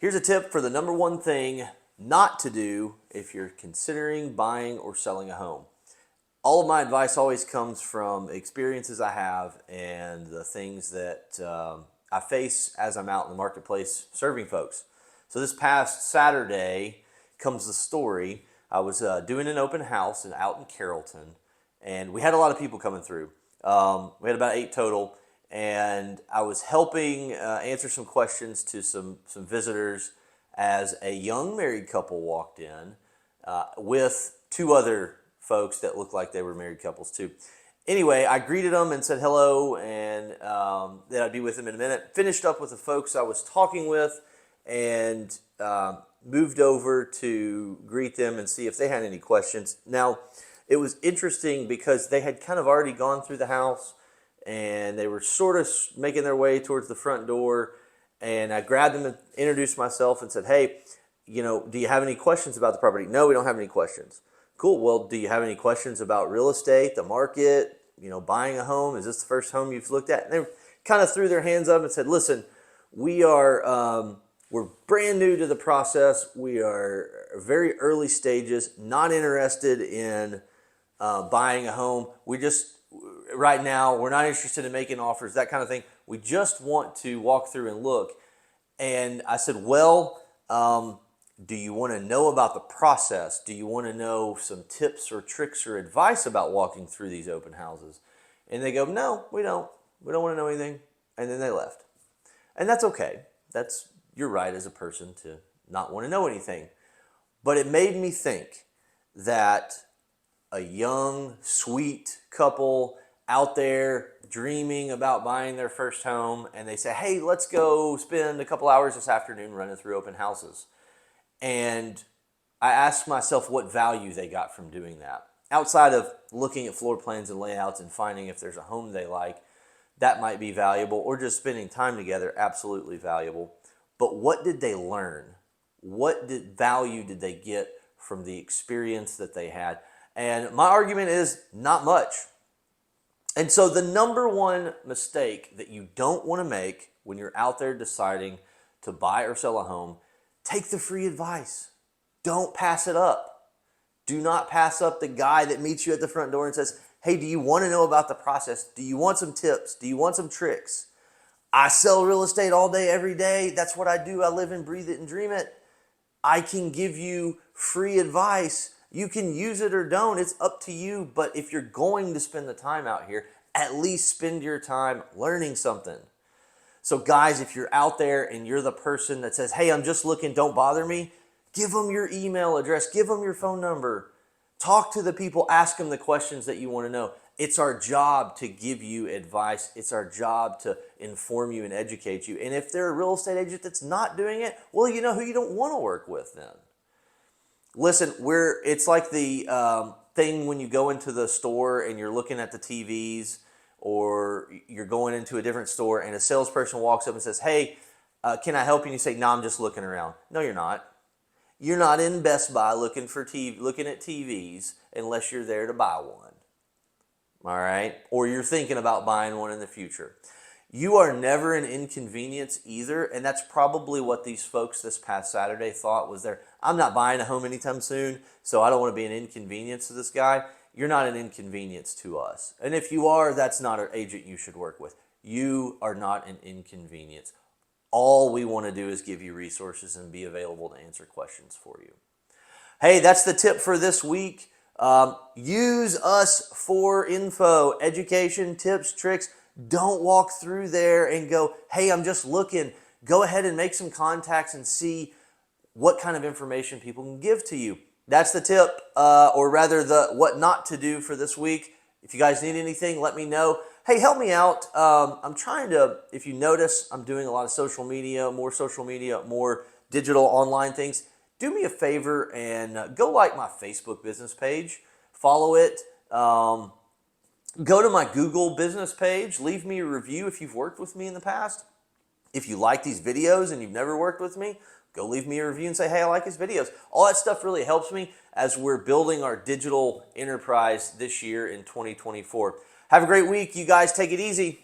Here's a tip for the number one thing not to do if you're considering buying or selling a home. All of my advice always comes from experiences I have and the things that I face as I'm out in the marketplace serving folks. So this past Saturday comes the story. I was doing an open house out in Carrollton, and we had a lot of people coming through. We had about 8 total, and I was helping answer some questions to some visitors as a young married couple walked in with 2 other folks that looked like they were married couples too. Anyway, I greeted them and said hello, and that I'd be with them in a minute. Finished up with the folks I was talking with, and moved over to greet them and see if they had any questions. Now, it was interesting because they had kind of already gone through the house, and they were sort of making their way towards the front door, and I grabbed them and introduced myself and said, hey, do you have any questions about the property? No, we don't have any questions. Cool. Well, do you have any questions about real estate, the market, buying a home? Is this the first home you've looked at? And they kind of threw their hands up and said, listen, we're brand new to the process. We are very early stages, not interested in buying a home. Right now, we're not interested in making offers, that kind of thing. We just want to walk through and look. And I said, well, do you want to know about the process? Do you want to know some tips or tricks or advice about walking through these open houses? And they go, no, we don't. We don't want to know anything. And then they left. And that's okay. You're right as a person to not want to know anything. But it made me think that a young, sweet couple out there dreaming about buying their first home, and they say, hey, let's go spend a couple hours this afternoon running through open houses. And I asked myself what value they got from doing that. Outside of looking at floor plans and layouts and finding if there's a home they like, that might be valuable, or just spending time together, absolutely valuable. But what did they learn? What value did they get from the experience that they had? And my argument is not much. And so the number one mistake that you don't want to make when you're out there deciding to buy or sell a home, take the free advice. Don't pass it up. Do not pass up the guy that meets you at the front door and says, hey, do you want to know about the process? Do you want some tips? Do you want some tricks? I sell real estate all day, every day. That's what I do. I live and breathe it and dream it. I can give you free advice. You can use it or don't. It's up to you. But if you're going to spend the time out here, at least spend your time learning something. So guys, if you're out there and you're the person that says, hey, I'm just looking, don't bother me, give them your email address, give them your phone number, talk to the people, ask them the questions that you want to know. It's our job to give you advice. It's our job to inform you and educate you. And if they're a real estate agent that's not doing it, well, you know who you don't want to work with then. Listen, it's like the thing when you go into the store and you're looking at the TVs, or you're going into a different store and a salesperson walks up and says, hey, can I help you? And you say, no, I'm just looking around. No, you're not. You're not in Best Buy looking at TVs unless you're there to buy one. All right? Or you're thinking about buying one in the future. You are never an inconvenience either, and that's probably what these folks this past Saturday thought was I'm not buying a home anytime soon, so I don't want to be an inconvenience to this guy. You're not an inconvenience to us. And if you are, that's not an agent you should work with. You are not an inconvenience. All we want to do is give you resources and be available to answer questions for you. Hey, that's the tip for this week. Use us for info, education, tips, tricks. Don't walk through there and go, hey, I'm just looking. Go ahead and make some contacts and see what kind of information people can give to you. That's the tip, or rather the what not to do for this week. If you guys need anything, let me know. Hey, help me out. I'm trying to, if you notice, I'm doing a lot of social media, more digital online things. Do me a favor and go like my Facebook business page. Follow it. Go to my Google business page. Leave me a review if you've worked with me in the past. If you like these videos and you've never worked with me, go leave me a review and say, hey, I like his videos. All that stuff really helps me as we're building our digital enterprise this year in 2024. Have a great week. You guys take it easy.